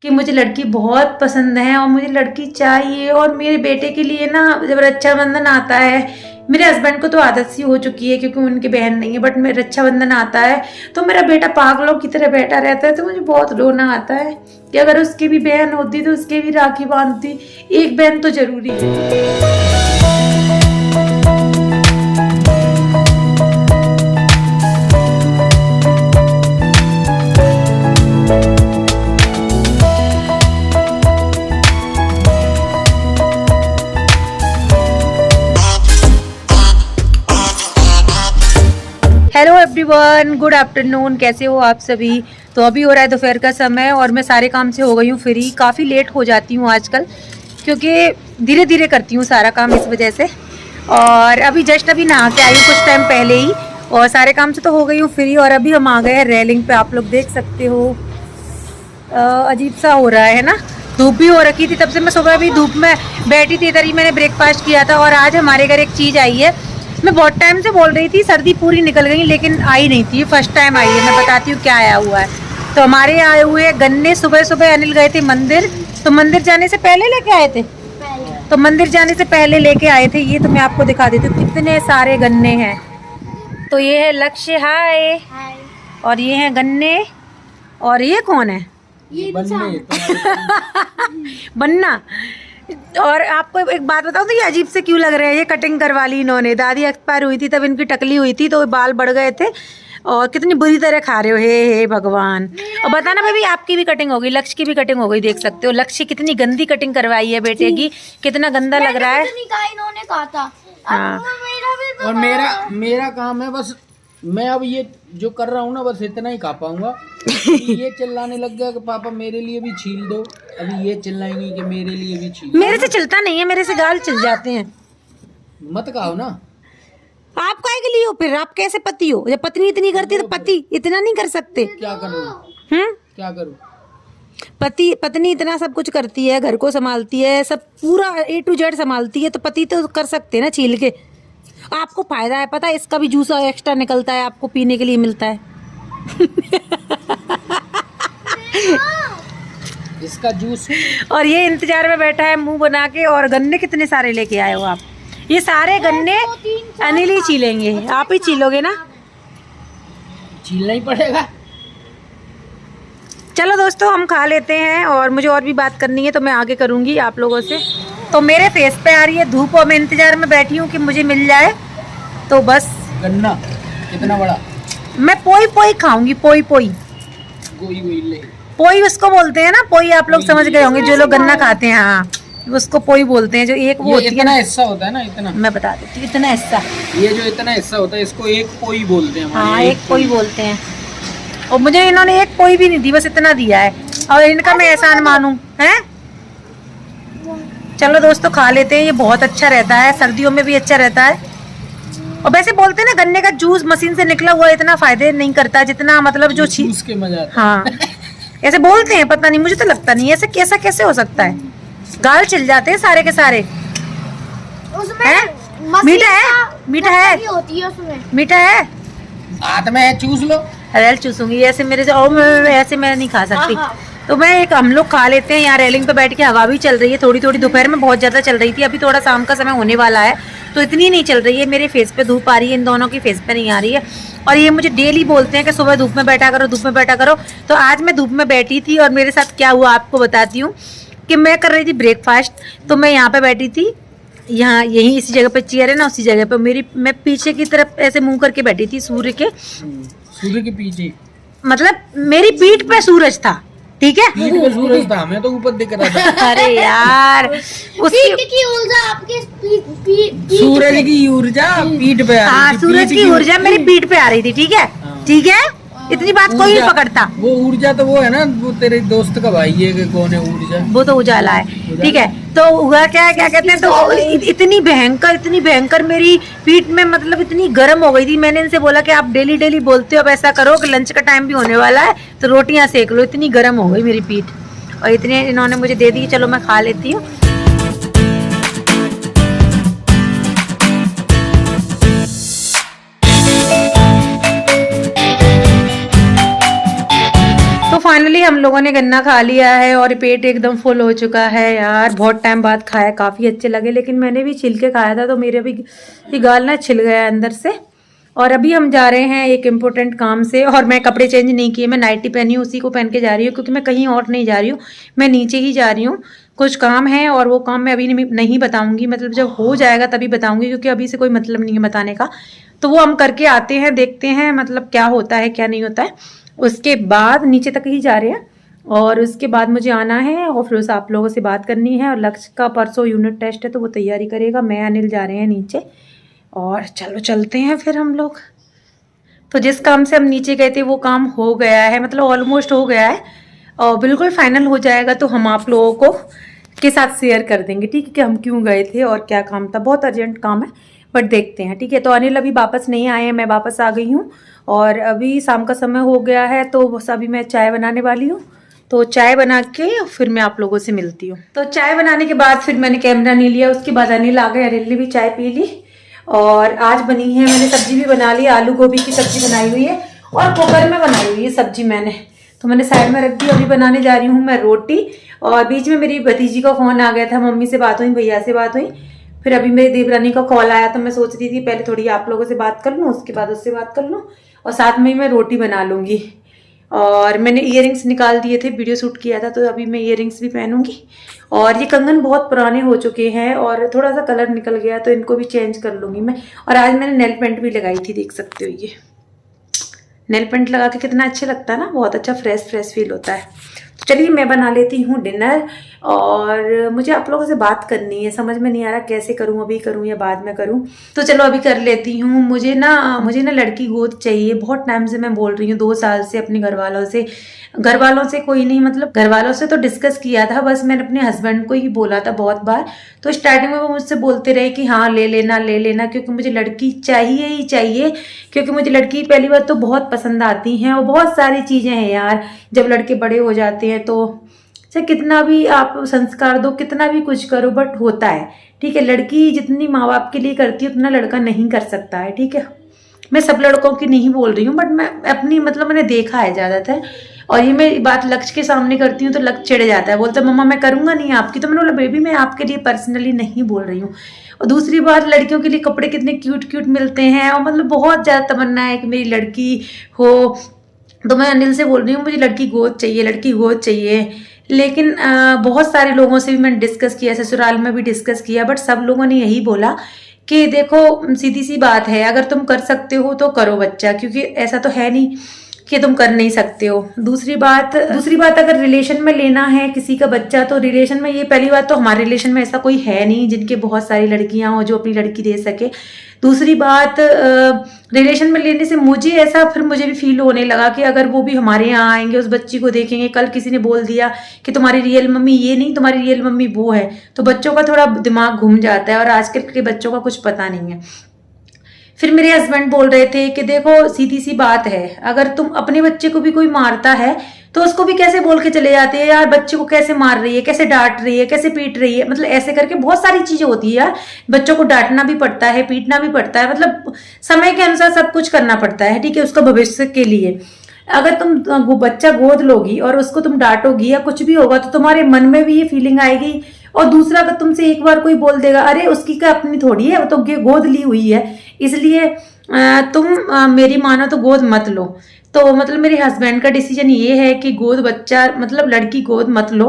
कि मुझे लड़की बहुत पसंद है और मुझे लड़की चाहिए। और मेरे बेटे के लिए ना जब रक्षाबंधन आता है, मेरे हस्बैंड को तो आदत सी हो चुकी है क्योंकि उनकी बहन नहीं है, बट मेरा रक्षाबंधन आता है तो मेरा बेटा पागलों की तरह बैठा रहता है। तो मुझे बहुत रोना आता है कि अगर उसकी भी बहन होती तो उसके भी राखी बांधती। एक बहन तो जरूरी है। Hello everyone, good afternoon. कैसे हो आप सभी? तो अभी हो रहा है दोपहर का समय और मैं सारे काम से हो गई हूँ फ्री। काफ़ी लेट हो जाती हूँ आजकल क्योंकि धीरे धीरे करती हूँ सारा काम, इस वजह से। और अभी जस्ट अभी नहा के आई हूँ कुछ टाइम पहले ही, और सारे काम से तो हो गई हूँ फ्री। और अभी हम आ गए हैं रेलिंग पे, आप लोग देख सकते हो। अजीब सा हो रहा है ना, धूप भी हो रखी थी, तब से मैं सुबह भी धूप में बैठी थी। इधर ही मैंने ब्रेकफास्ट किया था। और आज हमारे घर एक चीज़ आई है, मैं बहुत टाइम से बोल रही थी, सर्दी पूरी निकल गई लेकिन आई नहीं थी, फर्स्ट टाइम आई है। मैं बताती हूँ क्या आया हुआ है। तो हमारे आए हुए गन्ने, सुबह सुबह अनिल गए थे मंदिर, तो मंदिर जाने से पहले लेके आए थे। तो मंदिर जाने से पहले लेके आए थे ये, तो मैं आपको दिखा देती हूँ कितने सारे गन्ने हैं। तो ये है लक्ष्य, हाय। और ये है गन्ने, और ये कौन है? ये बन्ना। और आपको एक बात बताऊं तो ये अजीब से क्यों लग रहा है, ये कटिंग करवा ली इन्होंने। दादी एक्सपायर हुई थी तब इनकी टकली हुई थी तो बाल बढ़ गए थे, और कितनी बुरी तरह खा रहे हो। हे भगवान। और बताना भाभी, आपकी भी कटिंग हो गई, लक्ष्य की भी कटिंग हो गई, देख सकते हो। लक्ष्य कितनी गंदी कटिंग करवाई है बेटे की, कितना गंदा लग रहा है। इन्होंने कहा था। हाँ। मेरा भी तो और मेरा काम है बस, मैं अब ये जो कर रहा हूँ ना बस इतना ही खा पाऊंगा। ये चिल्लाने लग गया कि पापा मेरे लिए भी छील दो, अभी ये चिल्लाएंगी कि मेरे लिए भी छील दो। मेरे से चलता नहीं है, मेरे से गाल चल जाते हैं। मत कहो ना। आप काहे के लिए हो फिर? आप कैसे पति हो? जब पत्नी इतनी करती है तो पति इतना नहीं कर सकते? क्या करूँ? क्या करूँ? पत्नी इतना सब कुछ करती है, घर को संभालती है, सब पूरा A to Z संभालती है, तो पति तो कर सकते हैं ना छील के। आपको फायदा है, पता है, इसका भी जूस एक्स्ट्रा निकलता है, आपको पीने के लिए मिलता है। इसका जूस। और ये इंतजार में बैठा है मुंह बना के। और गन्ने कितने सारे लेके आए हो आप? ये सारे गन्ने अनिल ही छीलेंगे, आप ही छीलोगे ना? छीलना ही पड़ेगा। चलो दोस्तों, हम खा लेते हैं, और मुझे और भी बात करनी है तो मैं आगे करूंगी आप लोगों से। तो मेरे फेस पे आ रही है धूप और मैं इंतजार में बैठी हूँ कि मुझे मिल जाए। तो बस गन्ना कितना बड़ा? मैं पोई पोई खाऊंगी, पोई पोई। गोई गोई ले। पोई उसको बोलते हैं ना, पोई आप लोग समझ गए होंगे जो लोग गन्ना खाते हैं। हाँ, उसको पोई बोलते हैं। जो एक वो होती है इतना ना, हिस्सा होता है ना, इतना। मैं बता देती हूँ, इतना हिस्सा। ये जो इतना हिस्सा होता है इसको एक पोई बोलते हैं हमारे हाँ, यहाँ, एक पोई बोलते हैं। और मुझे इन्होंने एक पोई भी नहीं दी, बस इतना दिया है। और इनका मैं एहसान मानूं है? चलो दोस्तों, खा लेते हैं। ये बहुत अच्छा रहता है, सर्दियों में भी अच्छा रहता है। और वैसे बोलते हैं ना, गन्ने का जूस मशीन से निकला हुआ इतना फायदे नहीं करता जितना मतलब जो जूस के मजा आता है। हाँ, ऐसे बोलते हैं, पता नहीं, मुझे तो लगता नहीं ऐसे। कैसे हो सकता है? गाल चिल जाते हैं सारे के सारे। उसमें मीठा है, मीठा है, होती है उसमें। मीठा है। हाथ में है, चूस लो। अरे चूसूंगी ऐसे मेरे से, और ऐसे मैं नहीं खा सकती। तो हम लोग खा लेते हैं। यहाँ रेलिंग पे बैठ के हवा भी चल रही है थोड़ी थोड़ी। दोपहर में बहुत ज्यादा चल रही थी, अभी थोड़ा शाम का समय होने वाला है तो इतनी नहीं चल रही है। मेरे फेस पे धूप आ रही है, इन दोनों की फेस पे नहीं आ रही है। और ये मुझे डेली बोलते हैं कि सुबह धूप में बैठा करो, धूप में बैठा करो। तो आज मैं धूप में बैठी थी और मेरे साथ क्या हुआ आपको बताती हूँ। कि मैं कर रही थी ब्रेकफास्ट, तो मैं यहाँ पे बैठी थी, यहाँ यही इसी जगह पे चेयर है ना, उसी जगह पे मैं पीछे की तरफ ऐसे मुंह करके बैठी थी सूर्य के। सूर्य के पीछे मतलब मेरी पीठ पे सूरज था, ठीक है? पीठ पे सूरज था, हमें तो ऊपर दिख रहा था। अरे यार, उसकी की ऊर्जा आपके सूरज की ऊर्जा पीठ पे आ रही हाँ, थी। सूरज की ऊर्जा मेरी पीठ पे आ रही थी, ठीक है? ठीक है, इतनी बात कोई नहीं पकड़ता। वो ऊर्जा तो वो है ना, वो तेरे दोस्त का भाई है कि कौन है ऊर्जा? वो तो उजाला है, ठीक है? तो हुआ क्या कहते हैं, तो इतनी भयंकर मेरी पीठ में मतलब इतनी गर्म हो गई थी। मैंने इनसे बोला कि आप डेली डेली बोलते हो, अब ऐसा करो कि लंच का टाइम भी होने वाला है तो रोटियां सेक लो। इतनी गर्म हो गई मेरी पीठ, और इतने इन्होंने मुझे दे दी। चलो मैं खा लेती हूँ। फाइनली हम लोगों ने गन्ना खा लिया है और पेट एकदम फुल हो चुका है यार। बहुत टाइम बाद खाया, काफ़ी अच्छे लगे, लेकिन मैंने भी छिल के खाया था तो मेरे भी ये गाल ना छिल गया अंदर से। और अभी हम जा रहे हैं एक इम्पोर्टेंट काम से, और मैं कपड़े चेंज नहीं किए, मैं नाइटी पहनी हूँ, उसी को पहन के जा रही हूँ क्योंकि मैं कहीं और नहीं जा रही हूँ, मैं नीचे ही जा रही हूँ। कुछ काम है और वो काम मैं अभी नहीं बताऊँगी, मतलब जब हो जाएगा तभी बताऊँगी, क्योंकि अभी से कोई मतलब नहीं है बताने का। तो वो हम करके आते हैं, देखते हैं मतलब क्या होता है क्या नहीं होता है। उसके बाद नीचे तक ही जा रहे हैं और उसके बाद मुझे आना है और फिर उस आप लोगों से बात करनी है। और लक्ष्य का परसों यूनिट टेस्ट है तो वो तैयारी करेगा, मैं अनिल जा रहे हैं नीचे। और चलो चलते हैं फिर हम लोग। तो जिस काम से हम नीचे गए थे वो काम हो गया है, मतलब ऑलमोस्ट हो गया है और बिल्कुल फाइनल हो जाएगा तो हम आप लोगों को के साथ शेयर कर देंगे, ठीक है, कि हम क्यों गए थे और क्या काम था। बहुत अर्जेंट काम है बट देखते हैं, ठीक है। तो अनिल अभी वापस नहीं आए हैं, मैं वापस आ गई हूँ और अभी शाम का समय हो गया है तो बस अभी मैं चाय बनाने वाली हूँ। तो चाय बना के फिर मैं आप लोगों से मिलती हूँ। तो चाय बनाने के बाद फिर मैंने कैमरा नहीं लिया, उसके बाद अनिल आ गए, अनिल ने भी चाय पी ली। और आज बनी है, मैंने सब्जी भी बना ली, आलू गोभी की सब्जी बनाई हुई है और कुकर में बनाई हुई है सब्जी मैंने, तो मैंने साइड में रख दी। अभी बनाने जा रही हूँ मैं रोटी। और बीच में मेरी भतीजी का फोन आ गया था, मम्मी से बात हुई, भैया से बात हुई, फिर अभी मेरी देवरानी का कॉल आया तो मैं सोच रही थी पहले थोड़ी आप लोगों से बात कर लूँ, उसके बाद उससे बात कर लूँ और साथ में ही मैं रोटी बना लूँगी। और मैंने इयररिंग्स निकाल दिए थे, वीडियो शूट किया था तो अभी मैं इयररिंग्स भी पहनूंगी। और ये कंगन बहुत पुराने हो चुके हैं और थोड़ा सा कलर निकल गया तो इनको भी चेंज कर लूँगी मैं। और आज मैंने नेल पेंट भी लगाई थी, देख सकते हो, ये नेल पेंट लगा के कितना अच्छा लगता है ना, बहुत अच्छा फ्रेश फील होता है। तो चलिए मैं बना लेती हूँ डिनर और मुझे आप लोगों से बात करनी है, समझ में नहीं आ रहा कैसे करूँ, अभी करूँ या बाद में करूँ। तो चलो अभी कर लेती हूँ। मुझे ना लड़की गोद चाहिए, बहुत टाइम से मैं बोल रही हूँ, 2 साल से अपने घर वालों से कोई नहीं, मतलब घर वालों से तो डिस्कस किया था, बस मैंने अपने हस्बैंड को ही बोला था बहुत बार। तो स्टार्टिंग में वो मुझसे बोलते रहे कि हाँ ले लेना, क्योंकि मुझे लड़की चाहिए ही चाहिए, क्योंकि मुझे लड़की पहली बार तो बहुत पसंद आती हैं और बहुत सारी चीज़ें हैं यार। जब लड़के बड़े हो जाते हैं तो चाहे कितना भी आप संस्कार दो, कितना भी कुछ करो, बट होता है, ठीक है। लड़की जितनी माँ बाप के लिए करती है उतना लड़का नहीं कर सकता है, ठीक है। मैं सब लड़कों की नहीं बोल रही हूँ बट मैं अपनी, मतलब मैंने देखा है ज़्यादातर। और ये मैं बात लक्ष्य के सामने करती हूँ तो लक्ष्य चिढ़ जाता है, बोलता है मम्मा मैं करूँगा नहीं आपकी। तो मैंने बोला बेबी मैं आपके लिए पर्सनली नहीं बोल रही हूँ। और दूसरी बात, लड़कियों के लिए कपड़े कितने क्यूट मिलते हैं और मतलब बहुत ज़्यादा तमन्ना है कि मेरी लड़की हो। तो मैं अनिल से बोल रही हूँ मुझे लड़की गोद चाहिए। लेकिन बहुत सारे लोगों से भी मैंने डिस्कस किया, ससुराल में भी डिस्कस किया, बट सब लोगों ने यही बोला कि देखो सीधी सी बात है, अगर तुम कर सकते हो तो करो बच्चा, क्योंकि ऐसा तो है नहीं कि तुम कर नहीं सकते हो। दूसरी बात अगर रिलेशन में लेना है किसी का बच्चा तो रिलेशन में, ये पहली बात तो हमारे रिलेशन में ऐसा कोई है नहीं जिनके बहुत सारी लड़कियां हो जो अपनी लड़की दे सके। दूसरी बात, रिलेशन में लेने से मुझे भी फील होने लगा कि अगर वो भी हमारे यहाँ आएंगे, उस बच्ची को देखेंगे, कल किसी ने बोल दिया कि तुम्हारी रियल मम्मी ये नहीं, तुम्हारी रियल मम्मी वो है, तो बच्चों का थोड़ा दिमाग घूम जाता है और आजकल के बच्चों का कुछ पता नहीं है। फिर मेरे हस्बैंड बोल रहे थे कि देखो सीधी सी बात है, अगर तुम अपने बच्चे को भी कोई मारता है तो उसको भी कैसे बोल के चले जाते हैं यार, बच्चे को कैसे मार रही है, कैसे डांट रही है, कैसे पीट रही है, मतलब ऐसे करके बहुत सारी चीजें होती है यार। बच्चों को डांटना भी पड़ता है, पीटना भी पड़ता है, मतलब समय के अनुसार सब कुछ करना पड़ता है, ठीक है, उसका भविष्य के लिए। अगर तुम बच्चा गोद लोगी और उसको तुम डांटोगी या कुछ भी होगा तो तुम्हारे मन में भी ये फीलिंग आएगी। और दूसरा, अगर तुमसे एक बार कोई बोल देगा अरे उसकी क्या अपनी थोड़ी है, वो तो गोद ली हुई है, इसलिए तुम मेरी मानो तो गोद मत लो। तो मतलब मेरे हस्बैंड का डिसीजन ये है कि गोद बच्चा, मतलब लड़की गोद मत लो।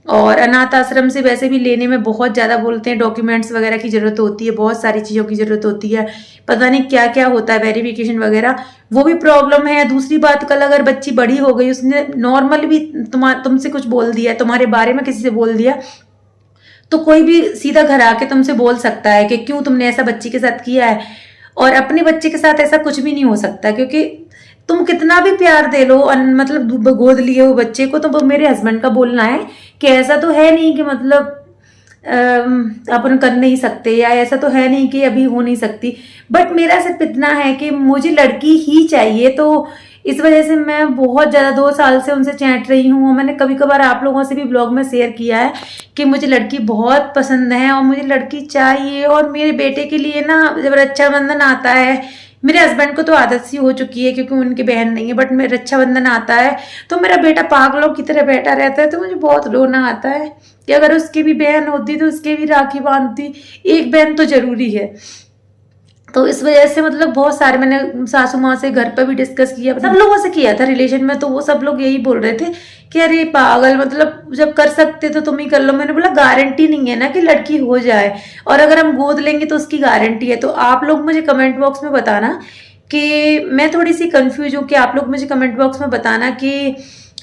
और अनाथ आश्रम से वैसे भी लेने में बहुत ज़्यादा बोलते हैं, डॉक्यूमेंट्स वगैरह की ज़रूरत होती है, बहुत सारी चीज़ों की ज़रूरत होती है, पता नहीं क्या क्या होता है, वेरिफिकेशन वगैरह, वो भी प्रॉब्लम है। दूसरी बात, कल अगर बच्ची बड़ी हो गई, उसने नॉर्मल भी तुमसे कुछ बोल दिया, तुम्हारे बारे में किसी से बोल दिया, तो कोई भी सीधा घर आके तुमसे बोल सकता है कि क्यों तुमने ऐसा बच्ची के साथ किया है। और अपने बच्चे के साथ ऐसा कुछ भी नहीं हो सकता, क्योंकि तुम कितना भी प्यार दे लो, मतलब गोद लिए हुए बच्चे को, तो मेरे हस्बैंड का बोलना है कि ऐसा तो है नहीं कि मतलब अपन कर नहीं सकते, या ऐसा तो है नहीं कि अभी हो नहीं सकती, बट मेरा सिर्फ इतना है कि मुझे लड़की ही चाहिए। तो इस वजह से मैं बहुत ज़्यादा 2 साल से उनसे चैट रही हूँ। मैंने कभी कभार आप लोगों से भी ब्लॉग में शेयर किया है कि मुझे लड़की बहुत पसंद है और मुझे लड़की चाहिए। और मेरे बेटे के लिए ना, जब रक्षाबंधन आता है मेरे हस्बैंड को तो आदत सी हो चुकी है क्योंकि उनकी बहन नहीं है, बट मेरा रक्षाबंधन आता है तो मेरा बेटा पागलों की तरह बैठा रहता है, तो मुझे बहुत रोना आता है कि अगर उसकी भी बहन होती तो उसके भी राखी बांधती। एक बहन तो जरूरी है। तो इस वजह से मतलब बहुत सारे मैंने सासू माँ से घर पर भी डिस्कस किया, सब लोगों से किया था रिलेशन में, तो वो सब लोग यही बोल रहे थे कि अरे पागल, मतलब जब कर सकते तो तुम ही कर लो। मैंने बोला गारंटी नहीं है ना कि लड़की हो जाए, और अगर हम गोद लेंगे तो उसकी गारंटी है। तो आप लोग मुझे कमेंट बॉक्स में बताना कि मैं थोड़ी सी कंफ्यूज हूँ, कि आप लोग मुझे कमेंट बॉक्स में बताना कि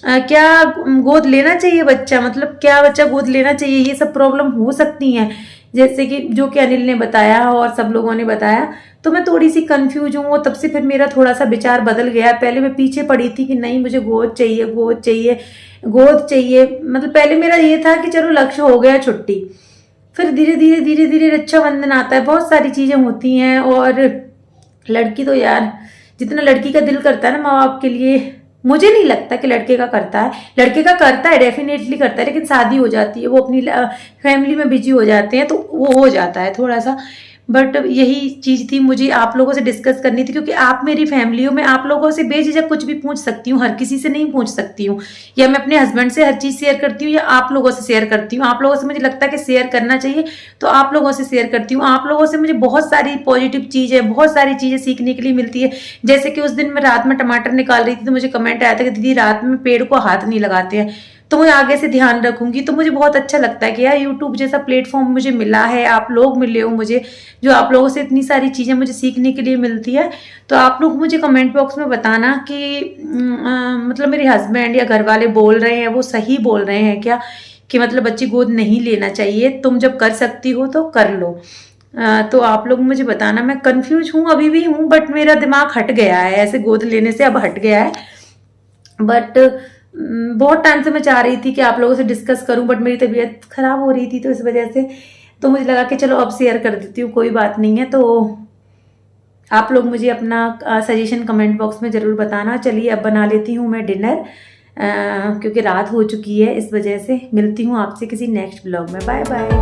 क्या गोद लेना चाहिए बच्चा, मतलब क्या बच्चा गोद लेना चाहिए। ये सब प्रॉब्लम हो सकती हैं जैसे कि जो कि अनिल ने बताया और सब लोगों ने बताया, तो मैं थोड़ी सी कंफ्यूज हूँ। और तब से फिर मेरा थोड़ा सा विचार बदल गया। पहले मैं पीछे पड़ी थी कि नहीं मुझे गोद चाहिए, गोद चाहिए, गोद चाहिए। मतलब पहले मेरा ये था कि चलो लक्ष्य हो गया छुट्टी, फिर धीरे धीरे धीरे धीरे रक्षाबंधन आता है, बहुत सारी चीजें होती हैं। और लड़की तो यार जितना लड़की का दिल करता है ना माँ बाप के लिए, मुझे नहीं लगता कि लड़के का करता है। लड़के का करता है, डेफिनेटली करता है, लेकिन शादी हो जाती है, वो अपनी फैमिली में बिजी हो जाते हैं, तो वो हो जाता है थोड़ा सा। बट यही चीज थी मुझे आप लोगों से डिस्कस करनी थी, क्योंकि आप मेरी फैमिली हो। मैं आप लोगों से बेझिझक कुछ भी पूछ सकती हूँ, हर किसी से नहीं पूछ सकती हूँ। या मैं अपने हस्बैंड से हर चीज शेयर करती हूँ, या आप लोगों से शेयर करती हूँ। आप लोगों से मुझे लगता है कि शेयर करना चाहिए, तो आप लोगों से शेयर करती हूँ। आप लोगों से मुझे बहुत सारी पॉजिटिव चीजें, बहुत सारी चीजें सीखने के लिए मिलती है। जैसे कि उस दिन मैं रात में टमाटर निकाल रही थी, तो मुझे कमेंट आया था कि दीदी रात में पेड़ को हाथ नहीं लगाते हैं, तो मैं आगे से ध्यान रखूंगी। तो मुझे बहुत अच्छा लगता है कि यार यूट्यूब जैसा प्लेटफॉर्म मुझे मिला है, आप लोग मिले हो मुझे, जो आप लोगों से इतनी सारी चीजें मुझे सीखने के लिए मिलती है। तो आप लोग मुझे कमेंट बॉक्स में बताना कि मतलब मेरे हस्बैंड या घर वाले बोल रहे हैं वो सही बोल रहे हैं क्या, कि मतलब बच्ची गोद नहीं लेना चाहिए, तुम जब कर सकती हो तो कर लो। तो आप लोग मुझे बताना। मैं कंफ्यूज हूँ, अभी भी हूँ, बट मेरा दिमाग हट गया है ऐसे गोद लेने से, अब हट गया है। बट बहुत टाइम से मैं चाह रही थी कि आप लोगों से डिस्कस करूं, बट मेरी तबीयत खराब हो रही थी, तो इस वजह से तो मुझे लगा कि चलो अब शेयर कर देती हूँ, कोई बात नहीं है। तो आप लोग मुझे अपना सजेशन कमेंट बॉक्स में ज़रूर बताना। चलिए अब बना लेती हूँ मैं डिनर, क्योंकि रात हो चुकी है। इस वजह से मिलती हूँ आपसे किसी नेक्स्ट ब्लॉग में। Bye bye.